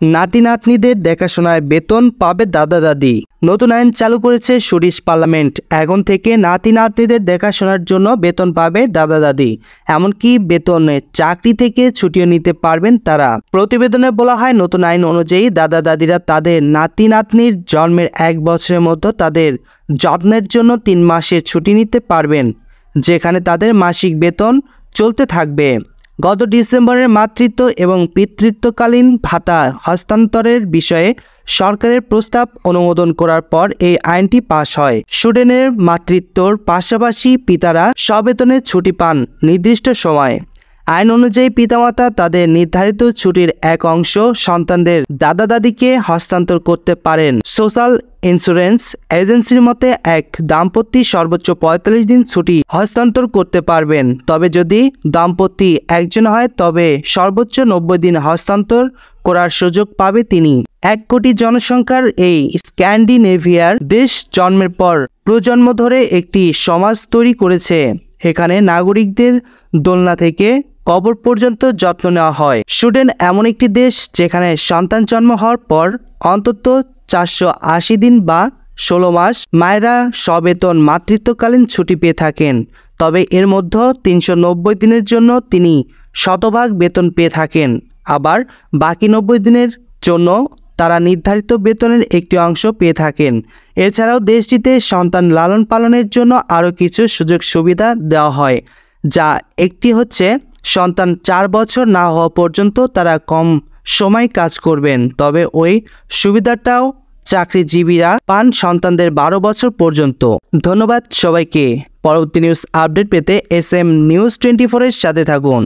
নাতি নাতনিদের দেখাশোনায় বেতন পাবে দাদা দাদি। নতুন আইন চালু করেছে সুইডিশ পার্লামেন্ট। এখন থেকে নাতি নাতনিদের দেখাশোনার জন্য বেতন পাবে দাদা দাদি। এমনকি বেতনে চাকরি থেকে ছুটিও নিতে পারবেন তারা। প্রতিবেদনে বলা হয়, নতুন আইন অনুযায়ী দাদা দাদিরা তাদের নাতি নাতনির জন্মের 1 বছরের মধ্যে তাদের যত্নের জন্য 3 মাসের ছুটি নিতে পারবেন, যেখানে তাদের মাসিক বেতন চলতে থাকবে। গত ডিসেম্বরের মাতৃত্ব এবং পিতৃত্বকালীন ভাতা হস্তান্তরের বিষয়ে সরকারের প্রস্তাব অনুমোদন করার পর এই আইনটি পাস হয়। সুইডেনের মাতৃত্বর পাশাপাশি পিতারা সবেতনের ছুটি পান নির্দিষ্ট সময়। আইন অনুযায়ী পিতামাতা তাদের নির্ধারিত ছুটির এক অংশ সন্তানদের দাদা দাদিকে হস্তান্তর করতে পারেন। সোশ্যাল ইন্স্যুরেন্স এজেন্সির মতে এক দম্পতি সর্বোচ্চ 45 দিন ছুটি হস্তান্তর করতে পারবেন। তবে যদি দম্পতি একজন হয় তবে সর্বোচ্চ 90 দিন হস্তান্তর করার সুযোগ পাবে তিনি। 1 কোটি জনসংখ্যার এই স্ক্যান্ডিনেভিয়ার দেশ জন্মের পর প্রজন্ম ধরে একটি সমাজ তৈরি করেছে। এখানে নাগরিকদের দোলনা থেকে কবর পর্যন্ত যত্ন নেওয়া হয়। সুইডেন এমন একটি দেশ যেখানে সন্তান জন্ম হওয়ার পর অন্তত 480 দিন বা 16 মাস মায়েরা সবেতন মাতৃত্বকালীন ছুটি পেয়ে থাকেন। তবে এর মধ্যে 390 দিনের জন্য তিনি শতভাগ বেতন পেয়ে থাকেন। আবার বাকি 90 দিনের জন্য তারা নির্ধারিত বেতনের একটি অংশ পেয়ে থাকেন। এছাড়াও দেশটিতে সন্তান লালন পালনের জন্য আরও কিছু সুযোগ সুবিধা দেওয়া হয়, যা একটি হচ্ছে সন্তান 4 বছর না হওয়া পর্যন্ত তারা কম সময় কাজ করবেন। তবে ওই সুবিধাটাও চাকরিজীবীরা পান সন্তানদের 12 বছর পর্যন্ত। ধন্যবাদ সবাইকে। পরবর্তী নিউজ আপডেট পেতে SM News 24 এর সাথে থাকুন।